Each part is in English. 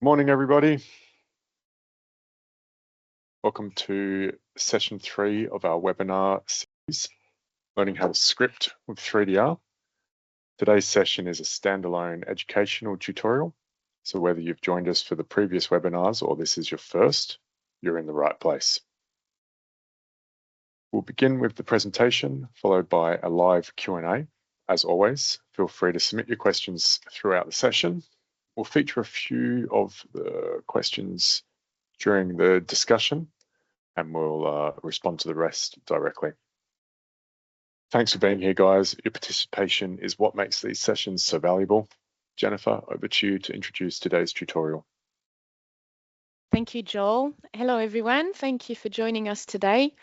Morning, everybody. Welcome to session 3 of our webinar series, Learning How to Script with 3DR. Today's session is a standalone educational tutorial. So whether you've joined us for the previous webinars or this is your first, you're in the right place. We'll begin with the presentation, followed by a live Q&A. As always, feel free to submit your questions throughout the session. We'll feature a few of the questions during the discussion, and we'll respond to the rest directly. Thanks for being here, guys. Your participation is what makes these sessions so valuable. Jennifer, over to you to introduce today's tutorial. Thank you, Joel. Hello, everyone. Thank you for joining us today.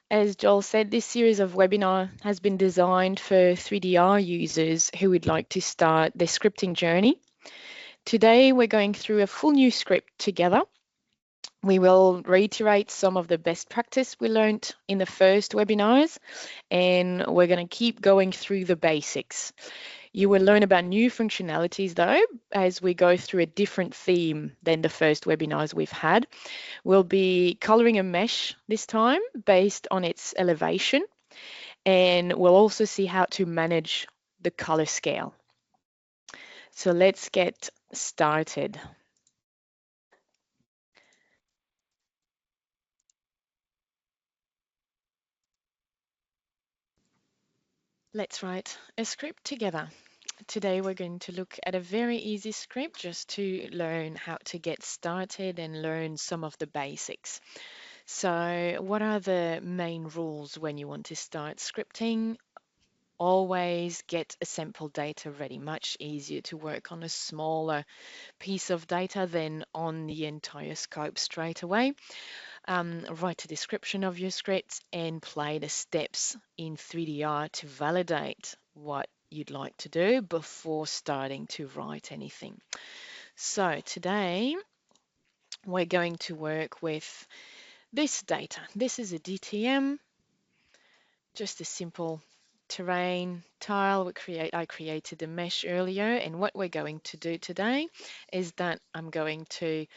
As Joel said, this series of webinar has been designed for 3DR users who would like to start their scripting journey. Today, we're going through a full new script together. We will reiterate some of the best practice we learned in the first webinars, and we're going to keep going through the basics. You will learn about new functionalities though, as we go through a different theme than the first webinars we've had. We'll be coloring a mesh this time based on its elevation, and we'll also see how to manage the color scale. So let's get started. Let's write a script together. Today we're going to look at a very easy script just to learn how to get started and learn some of the basics. So what are the main rules when you want to start scripting? Always get a sample data ready. Much easier to work on a smaller piece of data than on the entire scope straight away. Write a description of your scripts and play the steps in 3DR to validate what you'd like to do before starting to write anything. So today we're going to work with this data. This is a DTM, just a simple terrain tile. I created a mesh earlier, and what we're going to do today is that I'm going to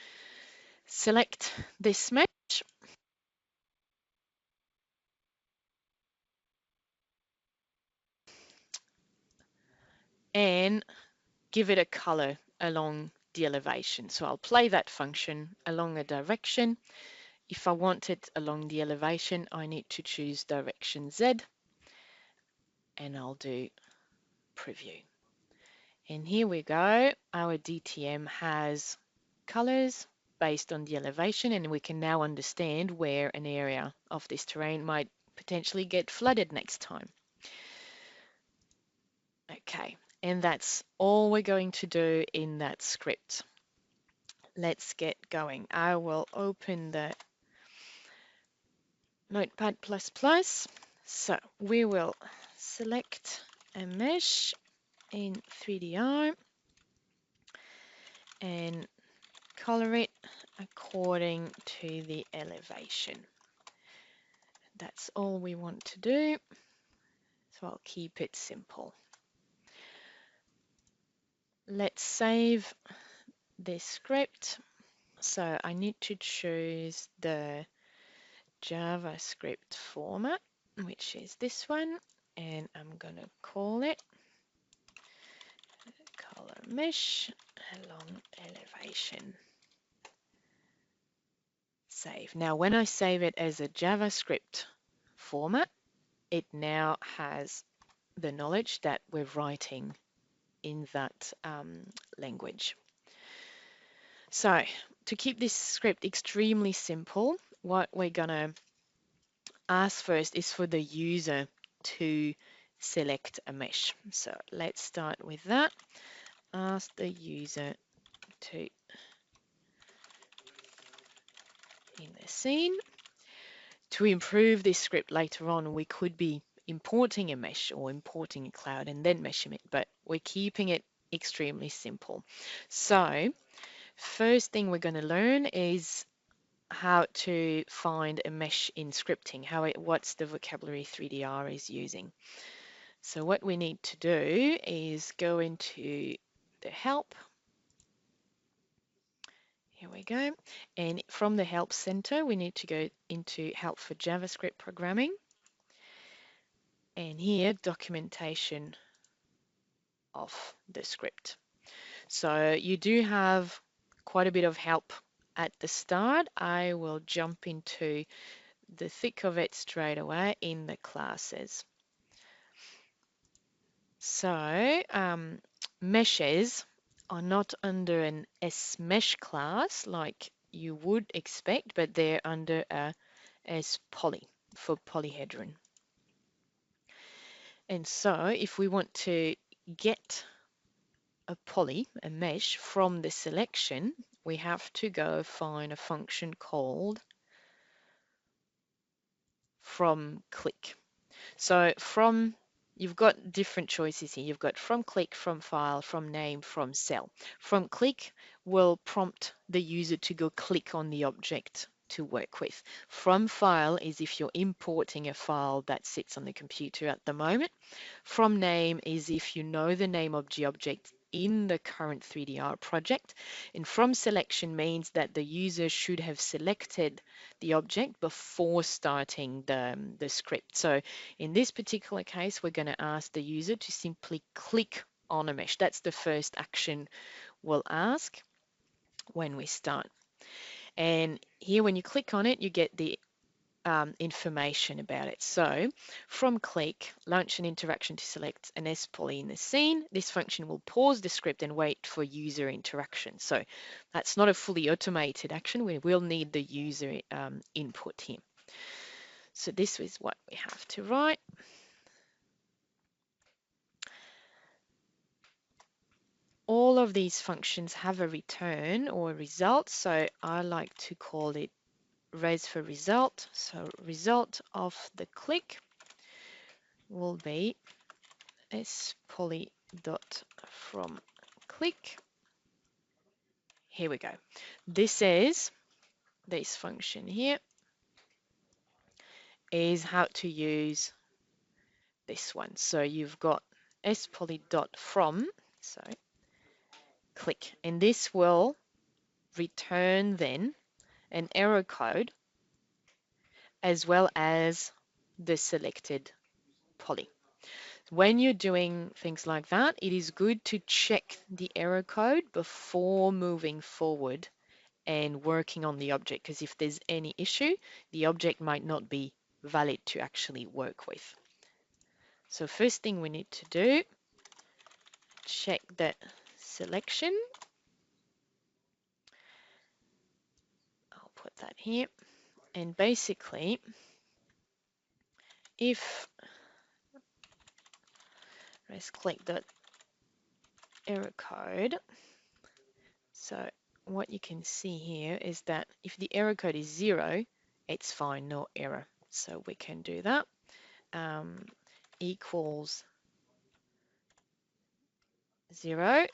select this mesh and give it a color along the elevation. So I'll play that function along a direction. If I want it along the elevation, I need to choose direction Z, and I'll do preview. And here we go. Our DTM has colors based on the elevation, and we can now understand where an area of this terrain might potentially get flooded next time. Okay, and that's all we're going to do in that script. Let's get going. I will open the Notepad++. So we will select a mesh in 3DR and color it according to the elevation. That's all we want to do. So I'll keep it simple. Let's save this script. So I need to choose the JavaScript format, which is this one, and I'm going to call it color mesh along elevation. Save. Now, when I save it as a JavaScript format, it now has the knowledge that we're writing in that language. So to keep this script extremely simple, what we're going to ask first is for the user to select a mesh. So let's start with that. Ask the user to in the scene. To improve this script later on, we could be importing a mesh or importing a cloud and then meshing it, but we're keeping it extremely simple. So first thing we're going to learn is how to find a mesh in scripting, what's the vocabulary 3DR is using. So what we need to do is go into the help Here we go. And from the Help Center, we need to go into Help for JavaScript Programming. And here, documentation of the script. So you do have quite a bit of help at the start. I will jump into the thick of it straight away in the classes. So meshes are not under an SMesh class like you would expect, but they're under a SPoly for polyhedron. And so if we want to get a mesh from the selection, we have to go find a function called from click. So you've got different choices here. You've got from click, from file, from name, from cell. From click will prompt the user to go click on the object to work with. From file is if you're importing a file that sits on the computer at the moment. From name is if you know the name of the object in the current 3DR project. And from selection means that the user should have selected the object before starting the script. So in this particular case, we're going to ask the user to simply click on a mesh. That's the first action we'll ask when we start. And here, when you click on it, you get the information about it. So from click, launch an interaction to select an S-poly in the scene. This function will pause the script and wait for user interaction. So that's not a fully automated action. We will need the user input here. So this is what we have to write. All of these functions have a return or a result. So I like to call it res for result. So result of the click will be spoly dot from click. Here we go. This is this function here is how to use this one. So you've got spoly dot from, so click, and this will return then an error code as well as the selected poly. When you're doing things like that, it is good to check the error code before moving forward and working on the object, because if there's any issue, the object might not be valid to actually work with. So first thing we need to do, check that selection. I'll put that here. And basically, if let's click that error code, so what you can see here is that if the error code is 0, it's fine, no error. So we can do that. Equals 0,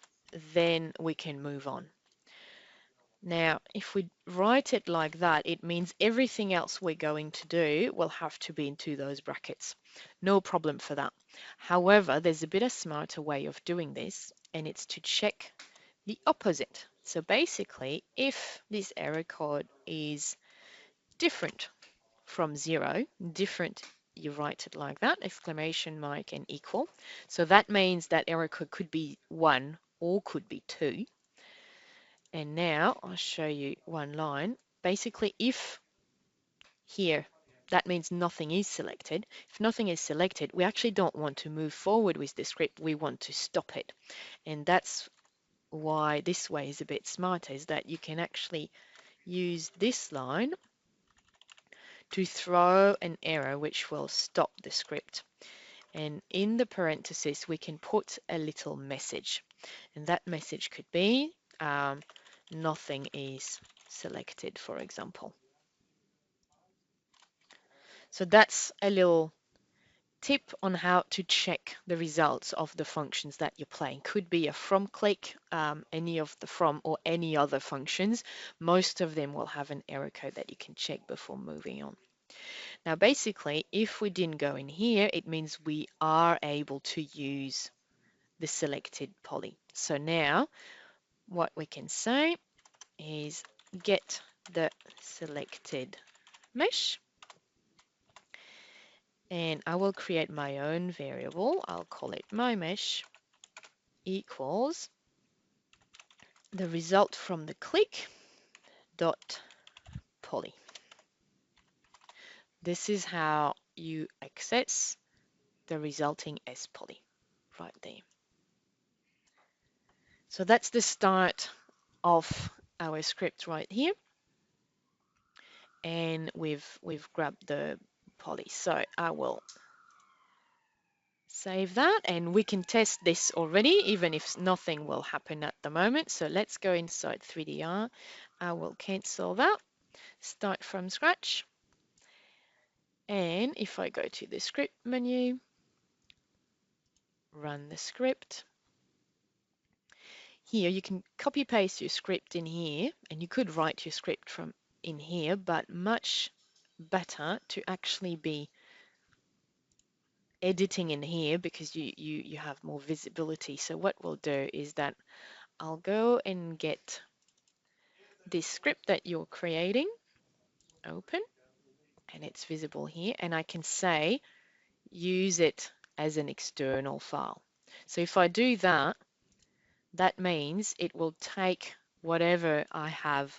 then we can move on. Now, if we write it like that, it means everything else we're going to do will have to be into those brackets. No problem for that. However, there's a bit of smarter way of doing this, and it's to check the opposite. So basically, if this error code is different from 0, different, you write it like that, exclamation mark and equal. So that means that error code could be 1 or could be 2. And now I'll show you one line. Basically, if here, that means nothing is selected. If nothing is selected, we actually don't want to move forward with the script. We want to stop it. And that's why this way is a bit smarter, is that you can actually use this line to throw an error which will stop the script. And in the parenthesis, we can put a little message. And that message could be nothing is selected, for example. So that's a little tip on how to check the results of the functions that you're playing. Could be a from click, any of the from or any other functions. Most of them will have an error code that you can check before moving on. Now, basically, if we didn't go in here, it means we are able to use the selected poly. So now what we can say is get the selected mesh, and I will create my own variable. I'll call it my mesh equals the result from the click dot poly. This is how you access the resulting S poly right there. So that's the start of our script right here, and we've grabbed the poly. So I will save that, and we can test this already, even if nothing will happen at the moment. So let's go inside 3DR. I will cancel that, start from scratch. And if I go to the script menu, run the script, here you can copy paste your script in here, and you could write your script from in here, but much better to actually be editing in here because you have more visibility. So what we'll do is that I'll go and get this script that you're creating, open, and it's visible here, and I can say use it as an external file. So if I do that, that means it will take whatever I have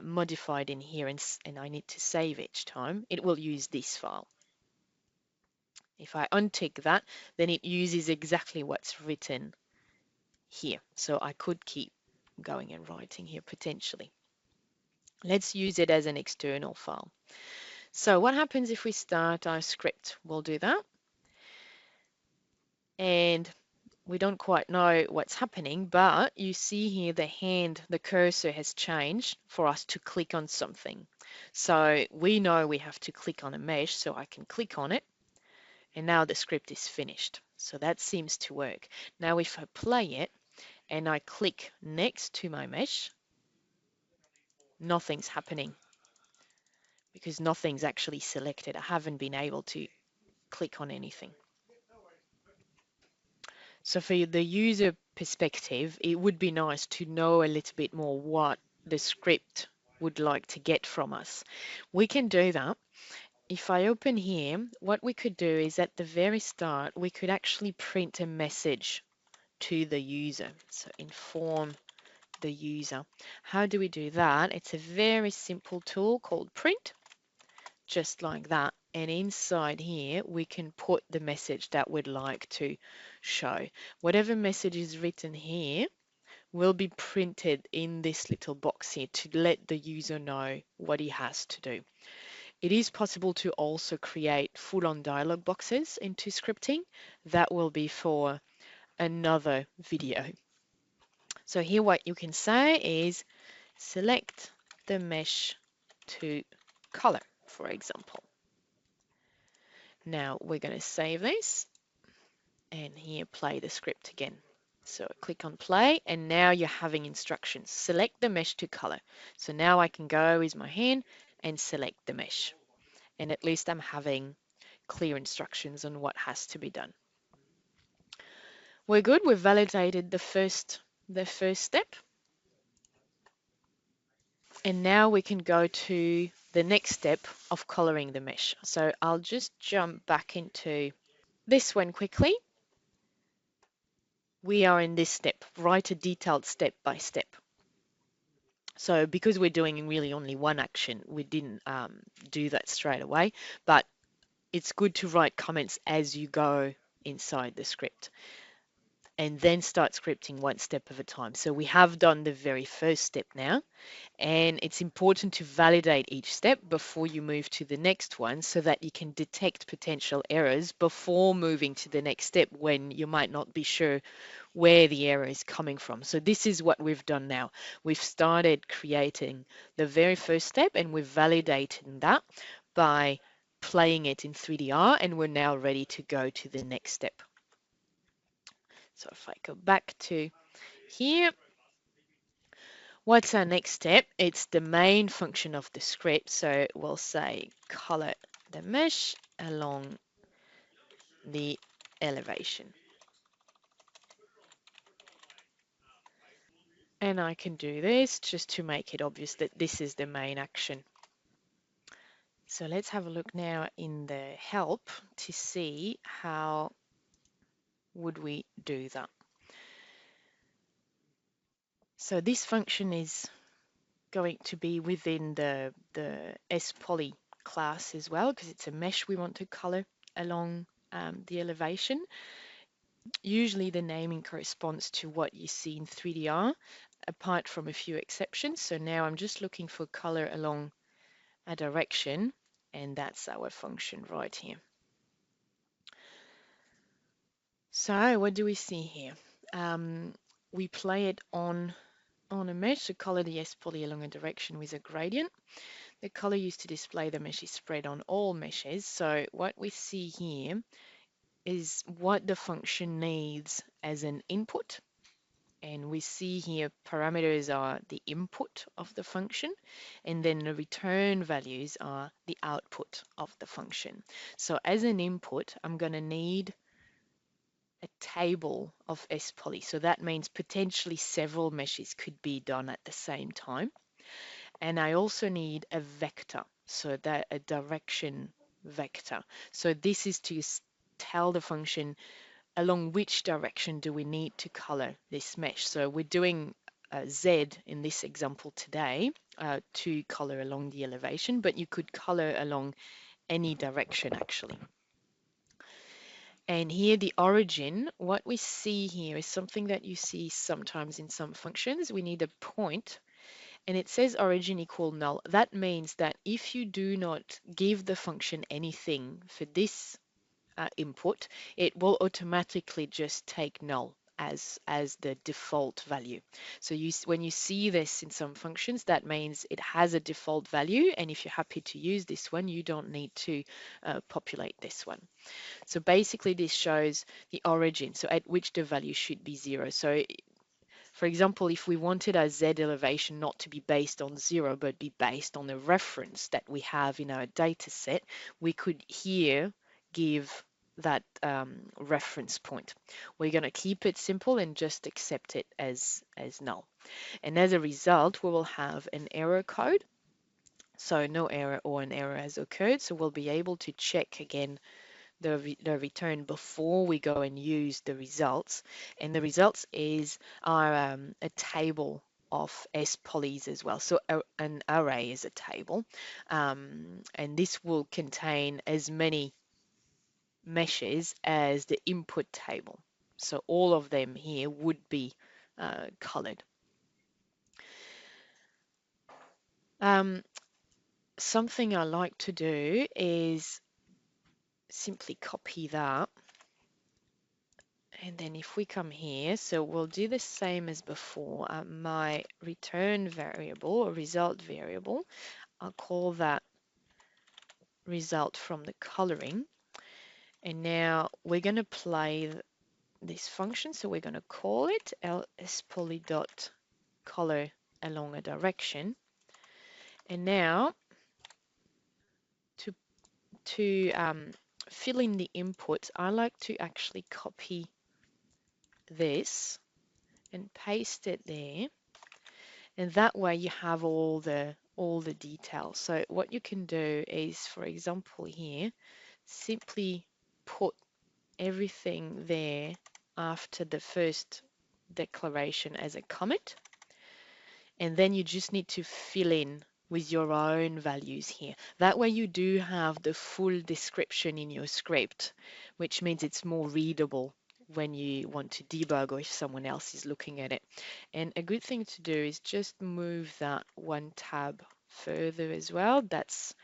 modified in here, and I need to save each time. It will use this file. If I untick that, then it uses exactly what's written here. So I could keep going and writing here potentially. Let's use it as an external file. So what happens if we start our script? We'll do that. And we don't quite know what's happening, but you see here the cursor has changed for us to click on something. So we know we have to click on a mesh, so I can click on it, and now the script is finished. So that seems to work. Now if I play it and I click next to my mesh, nothing's happening because nothing's actually selected. I haven't been able to click on anything. So for the user perspective, it would be nice to know a little bit more what the script would like to get from us. We can do that. If I open here, what we could do is at the very start, we could actually print a message to the user. So inform the user. How do we do that? It's a very simple tool called print, just like that. And inside here, we can put the message that we'd like to show. Whatever message is written here will be printed in this little box here to let the user know what he has to do. It is possible to also create full-on dialog boxes into scripting. That will be for another video. So here what you can say is select the mesh to color, for example. Now we're going to save this and here play the script again. So click on play, and now you're having instructions. Select the mesh to color. So now I can go with my hand and select the mesh. And at least I'm having clear instructions on what has to be done. We're good. We've validated the first step. And now we can go to the next step of coloring the mesh. So I'll just jump back into this one quickly. We are in this step, write a detailed step by step. So because we're doing really only one action, we didn't do that straight away, but it's good to write comments as you go inside the script and then start scripting one step at a time. So we have done the very first step now, and it's important to validate each step before you move to the next one so that you can detect potential errors before moving to the next step when you might not be sure where the error is coming from. So this is what we've done now. We've started creating the very first step and we've validated that by playing it in 3DR, and we're now ready to go to the next step. So if I go back to here, what's our next step? It's the main function of the script. So we'll say color the mesh along the elevation. And I can do this just to make it obvious that this is the main action. So let's have a look now in the help to see how would we do that. So this function is going to be within the S-poly class as well, because it's a mesh we want to color along the elevation. Usually the naming corresponds to what you see in 3DR, apart from a few exceptions. So now I'm just looking for color along a direction, and that's our function right here. So what do we see here? We play it on a mesh to color the S-poly along a direction with a gradient. The color used to display the mesh is spread on all meshes. So what we see here is what the function needs as an input. And we see here parameters are the input of the function, and then the return values are the output of the function. So as an input, I'm going to need a table of S-poly. So that means potentially several meshes could be done at the same time. And I also need a vector, so that a direction vector. So this is to tell the function along which direction do we need to color this mesh. So we're doing Z in this example today to color along the elevation, but you could color along any direction actually. And here the origin, what we see here is something that you see sometimes in some functions. We need a point, and it says origin equal null. That means that if you do not give the function anything for this input, it will automatically just take null as the default value. So when you see this in some functions, that means it has a default value, and if you're happy to use this one, you don't need to populate this one. So basically this shows the origin, so at which the value should be 0. So for example, if we wanted our Z elevation not to be based on 0, but be based on the reference that we have in our data set, we could here give that reference point. We're going to keep it simple and just accept it as null. And as a result, we will have an error code. So no error or an error has occurred. So we'll be able to check again the return before we go and use the results. And the results are a table of S-polys as well. So an array is a table, and this will contain as many meshes as the input table. So all of them here would be colored. Um, Something I like to do is simply copy that. And then if we come here, so we'll do the same as before. My return variable or result variable, I'll call that result from the coloring. And now we're going to play this function. So we're going to call it lspoly.color along a direction. And now to, to fill in the inputs, I like to actually copy this and paste it there. And that way you have all the details. So what you can do is, for example, here, simply put everything there after the first declaration as a comment, and then you just need to fill in with your own values here. That way you do have the full description in your script, which means it's more readable when you want to debug or if someone else is looking at it. And a good thing to do is just move that one tab further as well. That's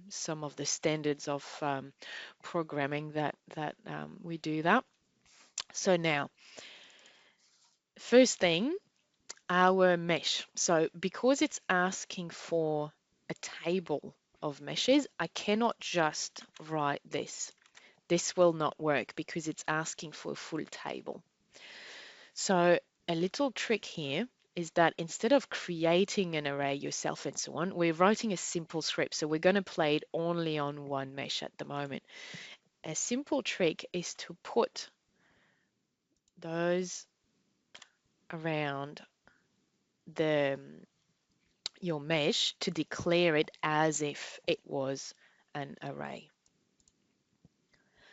some of the standards of programming that we do that. So now, first thing, our mesh. So because it's asking for a table of meshes, I cannot just write this. This will not work because it's asking for a full table. So a little trick here is that instead of creating an array yourself and so on, we're writing a simple script. So we're going to play it only on one mesh at the moment. A simple trick is to put those around the your mesh to declare it as if it was an array.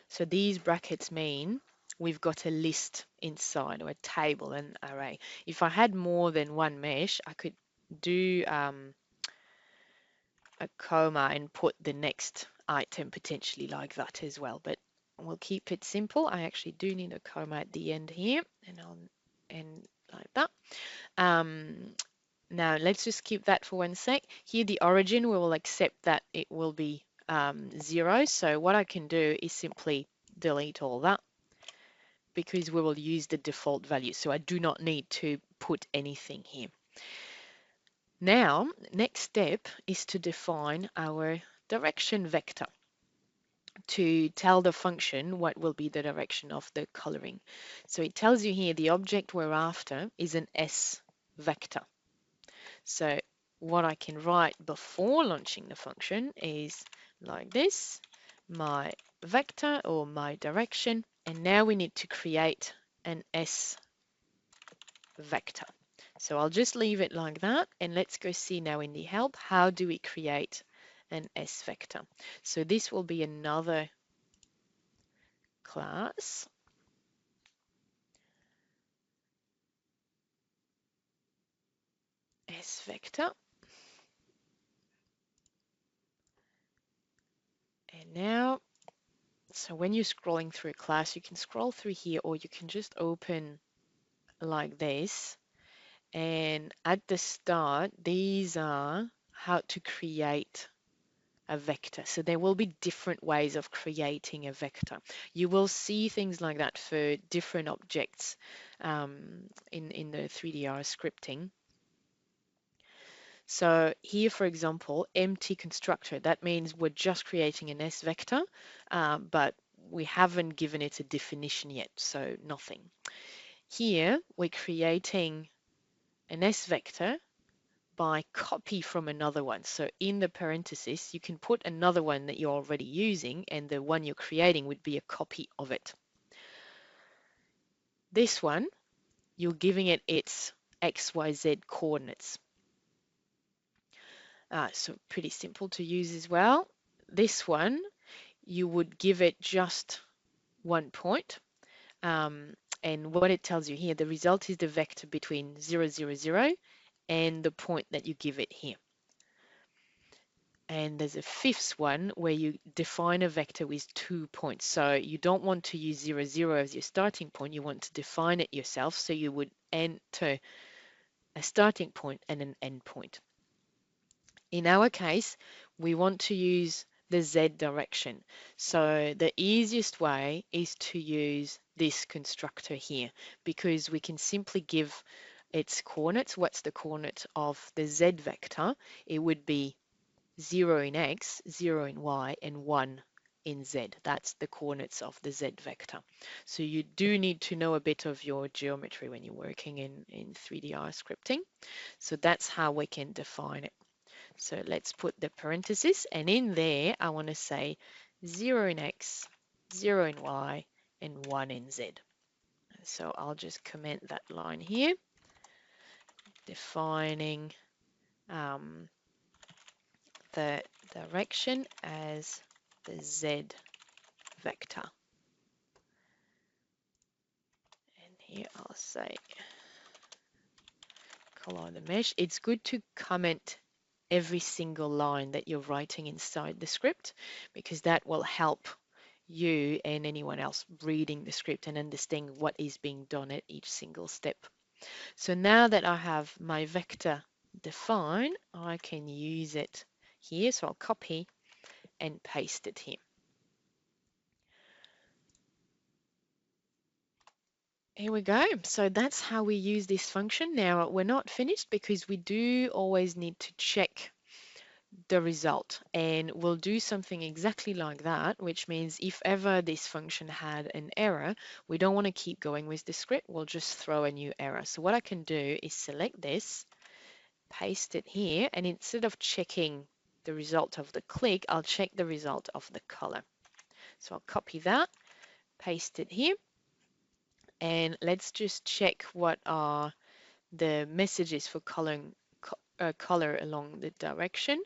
So these brackets mean we've got a list inside, or a table, an array. If I had more than one mesh, I could do a comma and put the next item potentially like that as well, but we'll keep it simple. I actually do need a comma at the end here, and I'll end like that. Um, Now let's just keep that for one sec. Here the origin, we will accept that it will be 0. So what I can do is simply delete all that, because we will use the default value. So I do not need to put anything here. Now, next step is to define our direction vector to tell the function what will be the direction of the coloring. So it tells you here the object we're after is an S vector. So what I can write before launching the function is like this, my vector or my direction, and now we need to create an S vector. So I'll just leave it like that, and let's go see now in the help, how do we create an S vector? So this will be another class. S vector. And now, so when you're scrolling through a class, you can scroll through here, or you can just open like this. And at the start, these are how to create a vector. So there will be different ways of creating a vector. You will see things like that for different objects in the 3DR scripting. So here, for example, empty constructor, that means we're just creating an S vector, but we haven't given it a definition yet, so nothing. Here, we're creating an S vector by copy from another one. So in the parenthesis, you can put another one that you're already using, and the one you're creating would be a copy of it. This one, you're giving it its XYZ coordinates. So pretty simple to use as well. This one, you would give it just 1 point. And what it tells you here, the result is the vector between 0, 0, 0 and the point that you give it here. And there's a fifth one where you define a vector with 2 points. So you don't want to use 0, 0 as your starting point. You want to define it yourself. So you would enter a starting point and an end point. In our case, we want to use the Z direction. So the easiest way is to use this constructor here, because we can simply give its coordinates. What's the coordinate of the Z vector? It would be 0 in X, 0 in Y, and 1 in Z. That's the coordinates of the Z vector. So you do need to know a bit of your geometry when you're working in 3DR scripting. So that's how we can define it. So let's put the parenthesis, and in there I want to say 0 in X, 0 in Y, and 1 in Z. So I'll just comment that line here, defining the direction as the Z vector. And here I'll say color the mesh. It's good to comment every single line that you're writing inside the script, because that will help you and anyone else reading the script and understanding what is being done at each single step. So now that I have my vector defined, I can use it here. So I'll copy and paste it here. Here we go. So that's how we use this function. Now we're not finished, because we do always need to check the result, and we'll do something exactly like that, which means if ever this function had an error, we don't want to keep going with the script, we'll just throw a new error. So what I can do is select this, paste it here, and instead of checking the result of the click, I'll check the result of the color. So I'll copy that, paste it here, and let's just check what our the messages for color along the direction.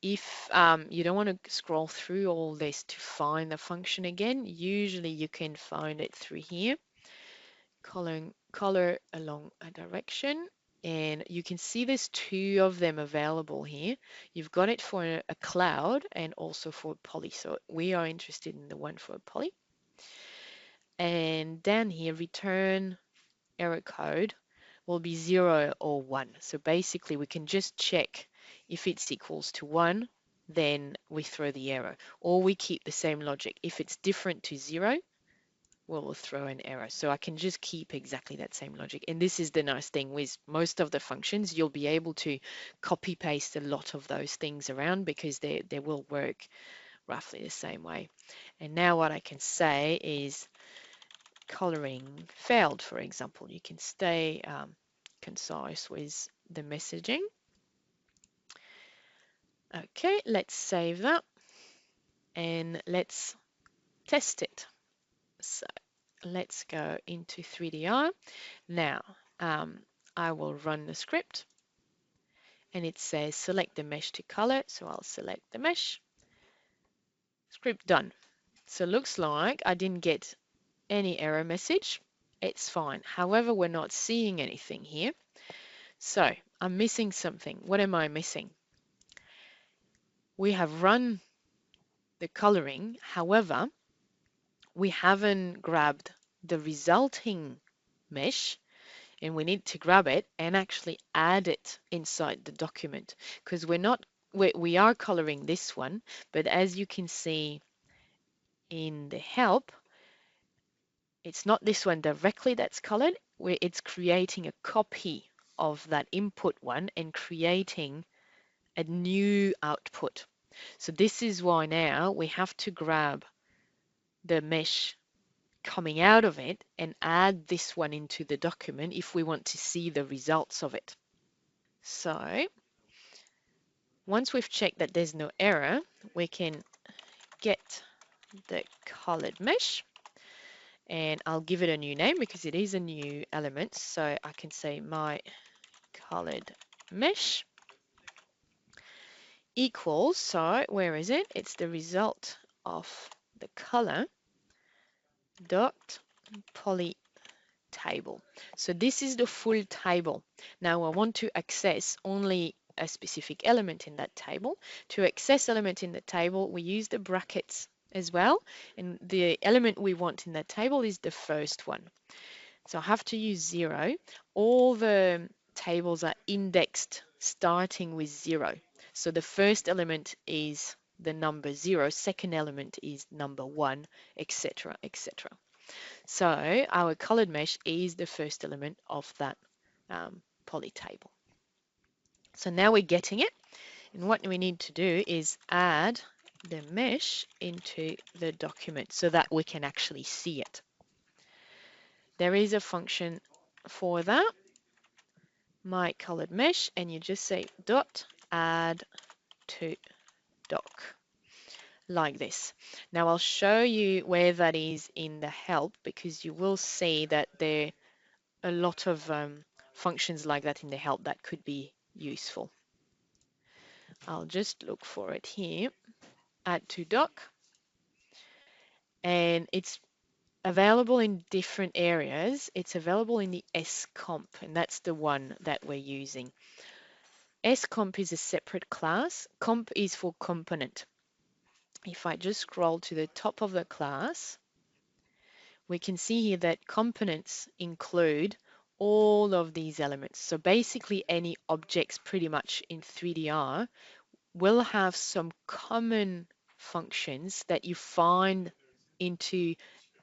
If you don't want to scroll through all this to find the function again, usually you can find it through here, color along a direction. And you can see there's two of them available here. You've got it for a cloud and also for poly. So we are interested in the one for poly. And then here, return error code will be 0 or 1. So basically, we can just check if it's equals to 1, then we throw the error. Or we keep the same logic. If it's different to 0, we'll throw an error. So I can just keep exactly that same logic. And this is the nice thing with most of the functions. You'll be able to copy paste a lot of those things around because they will work roughly the same way. And now what I can say is coloring failed, for example. You can stay concise with the messaging. Okay, let's save that and let's test it. So let's go into 3DR. Now, I will run the script and it says select the mesh to color. So I'll select the mesh. Script done. So it looks like I didn't get any error message. It's fine. However, we're not seeing anything here. So I'm missing something. What am I missing? We have run the coloring. However, we haven't grabbed the resulting mesh, and we need to grab it and actually add it inside the document because we are coloring this one, but as you can see in the help, it's not this one directly that's colored, where it's creating a copy of that input one and creating a new output. So this is why now we have to grab the mesh coming out of it and add this one into the document if we want to see the results of it. So once we've checked that there's no error, we can get the colored mesh and I'll give it a new name because it is a new element. So I can say my colored mesh equals, so where is it? It's the result of the color dot poly table. So this is the full table. Now I want to access only a specific element in that table. To access element in the table, we use the brackets as well. And the element we want in that table is the first one. So I have to use 0. All the tables are indexed starting with 0. So the first element is the number 0, second element is number 1, etc., etc. So our colored mesh is the first element of that poly table. So now we're getting it. And what we need to do is add the mesh into the document so that we can actually see it. There is a function for that, my colored mesh, and you just say dot add to doc like this. Now I'll show you where that is in the help because you will see that there a lot of functions like that in the help that could be useful. I'll just look for it here, add to doc, and it's available in different areas. It's available in the scomp, and that's the one that we're using. Scomp is a separate class. Comp is for component. If I just scroll to the top of the class, we can see here that components include all of these elements. So basically any objects pretty much in 3DR will have some common functions that you find into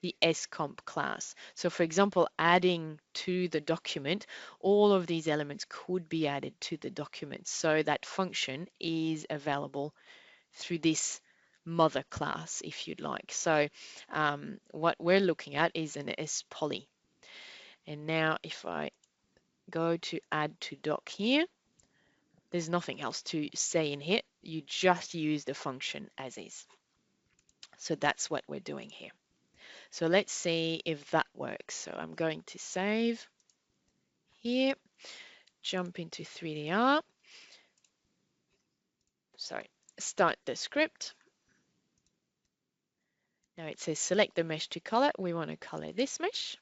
the scomp class. So for example, adding to the document, all of these elements could be added to the document. So that function is available through this mother class, if you'd like. So what we're looking at is an poly. And now if I go to add to doc here, there's nothing else to say in here. You just use the function as is. So that's what we're doing here. So let's see if that works. So I'm going to save here. Jump into 3DR. Sorry, start the script. Now it says select the mesh to color. We want to color this mesh.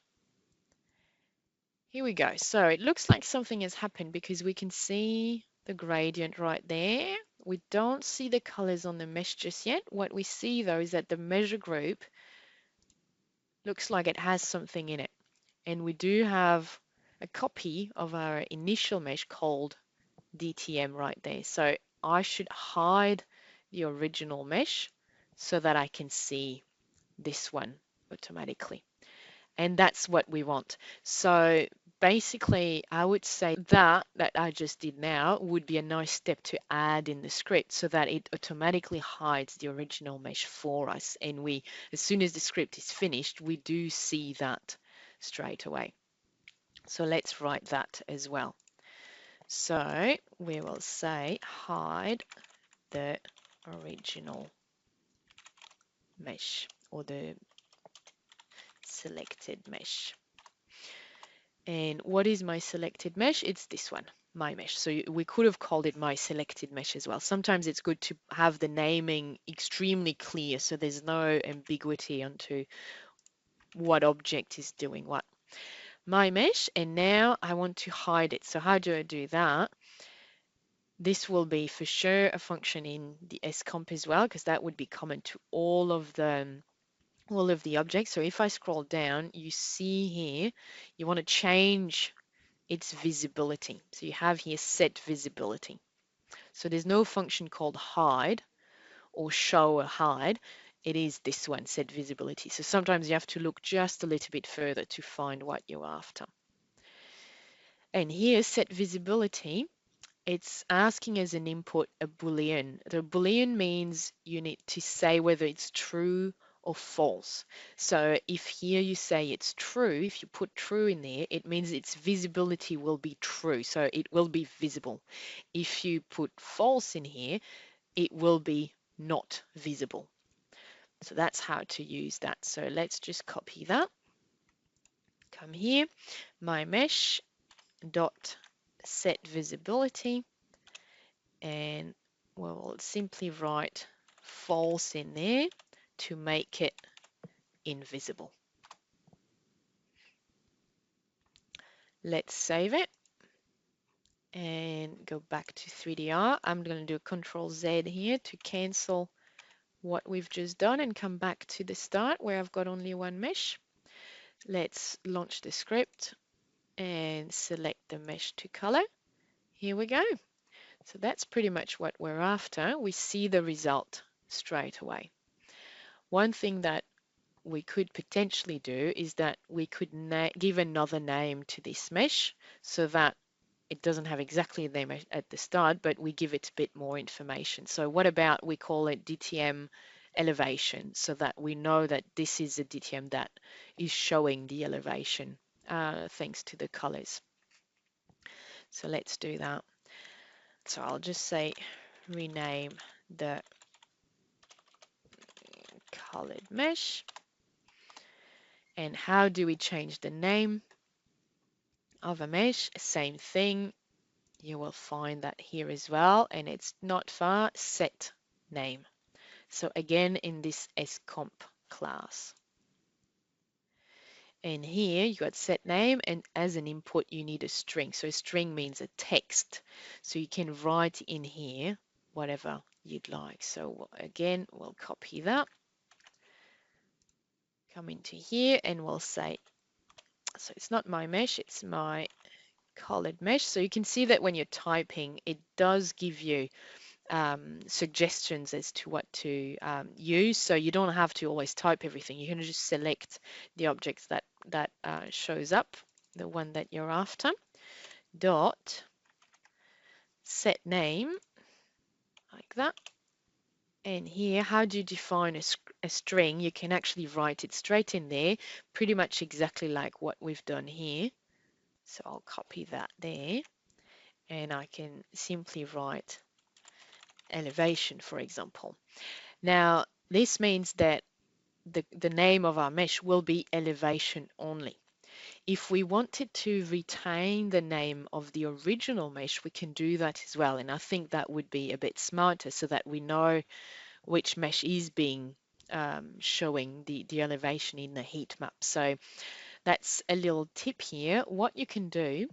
Here we go. So it looks like something has happened because we can see the gradient right there. We don't see the colors on the mesh just yet. What we see though is that the measure group looks like it has something in it. And we do have a copy of our initial mesh called DTM right there. So I should hide the original mesh so that I can see this one automatically. And that's what we want. So basically, I would say that I just did now would be a nice step to add in the script so that it automatically hides the original mesh for us. And we, as soon as the script is finished, we do see that straight away. So let's write that as well. So we will say hide the original mesh or the selected mesh. And what is my selected mesh? It's this one, my mesh. So we could have called it my selected mesh as well. Sometimes it's good to have the naming extremely clear so there's no ambiguity onto what object is doing what. My mesh, and now I want to hide it. So how do I do that? This will be for sure a function in the scomp as well, because that would be common to all of the objects. So if I scroll down, you see here, you want to change its visibility. So you have here set visibility. So there's no function called hide or show or hide. It is this one, set visibility. So sometimes you have to look just a little bit further to find what you're after. And here, set visibility, it's asking as an input a Boolean. The Boolean means you need to say whether it's true or false. So if here you say it's true, if you put true in there, it means its visibility will be true. So it will be visible. If you put false in here, it will be not visible. So that's how to use that. So let's just copy that. Come here, my mesh dot set visibility, and we'll simply write false in there to make it invisible. Let's save it and go back to 3DR. I'm going to do a Control Z here to cancel what we've just done and come back to the start where I've got only one mesh. Let's launch the script and select the mesh to color. Here we go. So that's pretty much what we're after. We see the result straight away. One thing that we could potentially do is that we could give another name to this mesh so that it doesn't have exactly the name at the start, but we give it a bit more information. So what about we call it DTM elevation so that we know that this is a DTM that is showing the elevation thanks to the colors. So let's do that. So I'll just say rename the colored mesh. And how do we change the name of a mesh? Same thing. You will find that here as well, and it's not far, set name. So again, in this scomp class. And here you got set name, and as an input, you need a string. So a string means a text. So you can write in here whatever you'd like. So again, we'll copy that. Come into here and we'll say, so it's not my mesh, it's my colored mesh. So you can see that when you're typing, it does give you suggestions as to what to use. So you don't have to always type everything. You can just select the objects that shows up, the one that you're after. Dot set name, like that. And here, how do you define a string? You can actually write it straight in there, pretty much exactly like what we've done here. So I'll copy that there, and I can simply write elevation, for example. Now, this means that the name of our mesh will be elevation only. If we wanted to retain the name of the original mesh, we can do that as well. And I think that would be a bit smarter so that we know which mesh is being showing the elevation in the heat map. So that's a little tip here. What you can do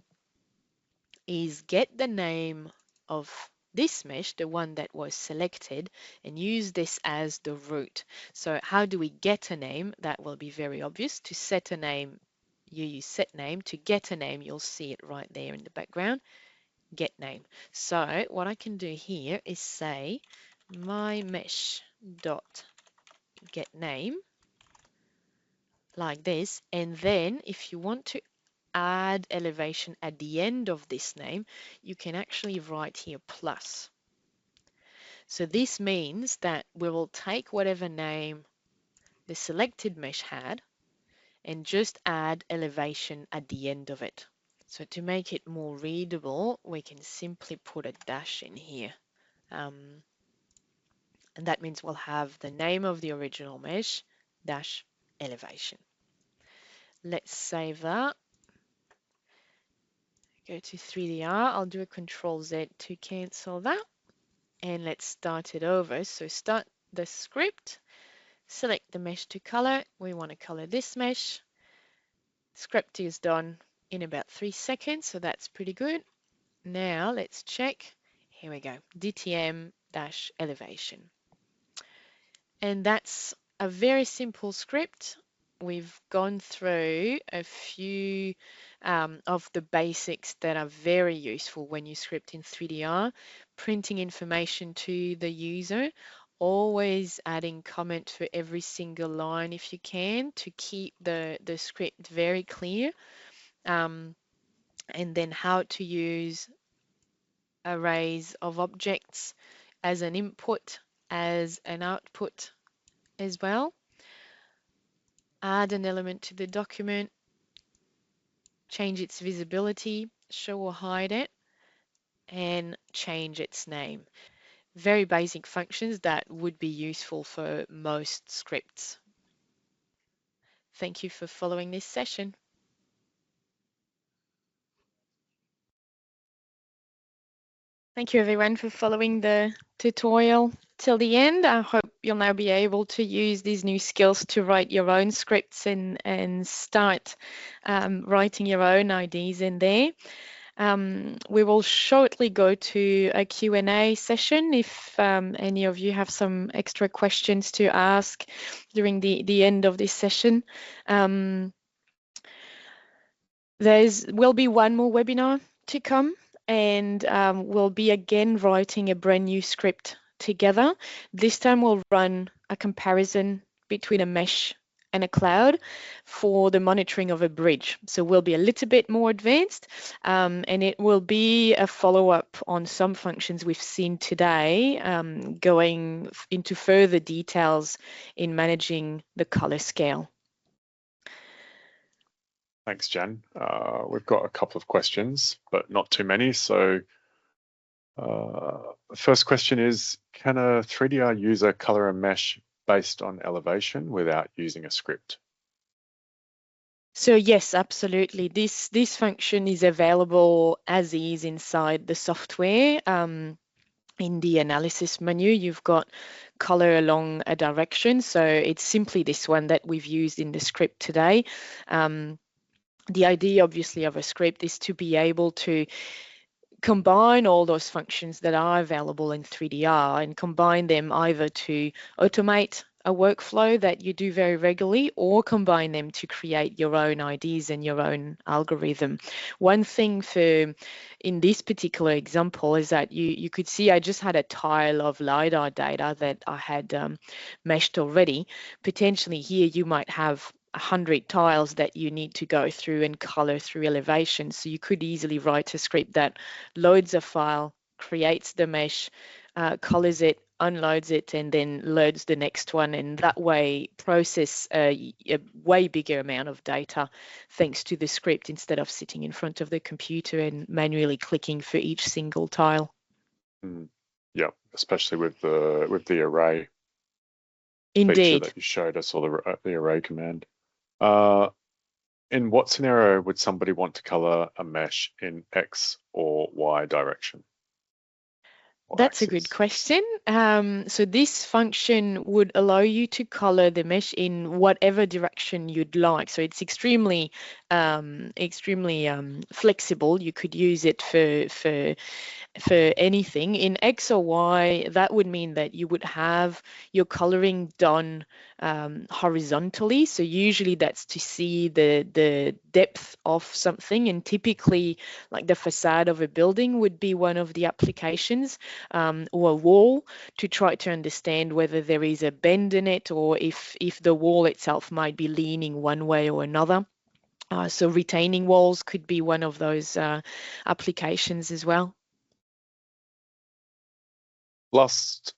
is get the name of this mesh, the one that was selected, and use this as the root. So how do we get a name? That will be very obvious. To set a name, you use set name. To get a name, you'll see it right there in the background, get name. So what I can do here is say my mesh dot get name like this, and then if you want to add elevation at the end of this name, you can actually write here plus. So this means that we will take whatever name the selected mesh had and just add elevation at the end of it. So to make it more readable, we can simply put a dash in here. And that means we'll have the name of the original mesh dash elevation. Let's save that. Go to 3DR. I'll do a Control Z to cancel that. And let's start it over. So start the script, select the mesh to color. We want to color this mesh. Script is done in about 3 seconds, so that's pretty good. Now let's check. Here we go, DTM-elevation. And that's a very simple script. We've gone through a few of the basics that are very useful when you script in 3DR, printing information to the user, always adding comment for every single line if you can to keep the script very clear, and then how to use arrays of objects as an input, as an output as well. Add an element to the document, change its visibility, show or hide it, and change its name. Very basic functions that would be useful for most scripts. Thank you for following this session. Thank you everyone for following the tutorial till the end. I hope you'll now be able to use these new skills to write your own scripts and start writing your own IDs in there. We will shortly go to a Q&A session if any of you have some extra questions to ask during the end of this session. There will be one more webinar to come, and we'll be again writing a brand new script together. This time we'll run a comparison between a mesh and a cloud for the monitoring of a bridge. So we'll be a little bit more advanced, and it will be a follow-up on some functions we've seen today, going into further details in managing the color scale. Thanks, Jen. We've got a couple of questions, but not too many. So first question is, can a 3DR user color a mesh based on elevation without using a script? So yes, absolutely. This function is available as is inside the software. In the analysis menu, you've got color along a direction. So it's simply this one that we've used in the script today. The idea, obviously, of a script is to be able to combine all those functions that are available in 3DR and combine them either to automate a workflow that you do very regularly or combine them to create your own ideas and your own algorithm. One thing in this particular example is that you could see I just had a tile of LiDAR data that I had meshed already. Potentially here you might have 100 tiles that you need to go through and color through elevation. So you could easily write a script that loads a file, creates the mesh, colors it, unloads it, and then loads the next one. And that way process a way bigger amount of data thanks to the script instead of sitting in front of the computer and manually clicking for each single tile. Yeah, especially with the array Indeed. feature that you showed us, or the array command. In what scenario would somebody want to color a mesh in X or Y direction or That's a good axis? question. So this function would allow you to color the mesh in whatever direction you'd like. So it's extremely flexible. You could use it for anything. In X or Y, that would mean that you would have your coloring done horizontally. So usually that's to see the depth of something, and typically like the facade of a building would be one of the applications, or a wall, to try to understand whether there is a bend in it, or if the wall itself might be leaning one way or another. So retaining walls could be one of those applications as well. Last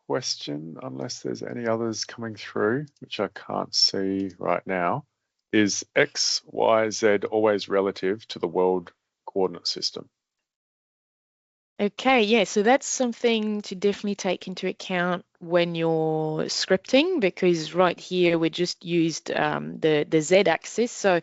question, unless there's any others coming through, which I can't see right now. Is X, Y, Z always relative to the world coordinate system? Okay, yeah, so that's something to definitely take into account when you're scripting, because right here we just used the Z axis. So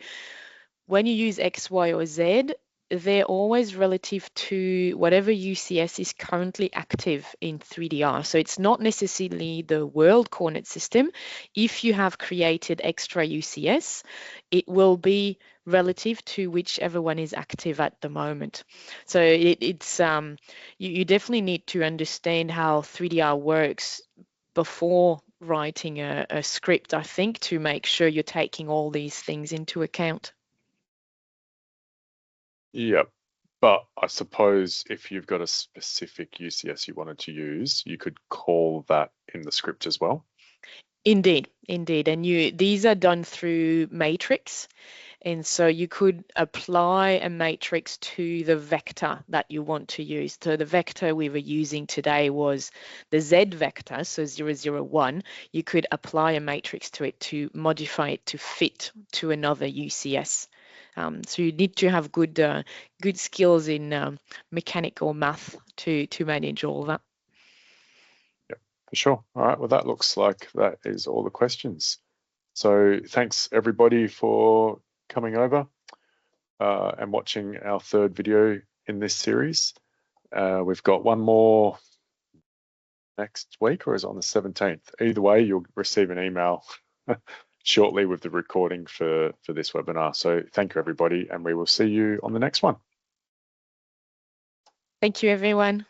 when you use X, Y, or Z, they're always relative to whatever UCS is currently active in 3DR. So it's not necessarily the world coordinate system. If you have created extra UCS, it will be relative to whichever one is active at the moment. So it's you definitely need to understand how 3DR works before writing a script, I think, to make sure you're taking all these things into account. Yep. But I suppose if you've got a specific UCS you wanted to use, you could call that in the script as well. Indeed, indeed. And these are done through matrix. And so you could apply a matrix to the vector that you want to use. So the vector we were using today was the Z vector, so 0, 0, 1. You could apply a matrix to it to modify it to fit to another UCS. So you need to have good skills in mechanical math to manage all that. Yep, for sure. All right. Well, that looks like that is all the questions. So thanks everybody for coming over and watching our third video in this series. We've got one more next week, or is it on the 17th? Either way, you'll receive an email shortly with the recording for this webinar. So thank you everybody, and we will see you on the next one. Thank you, everyone.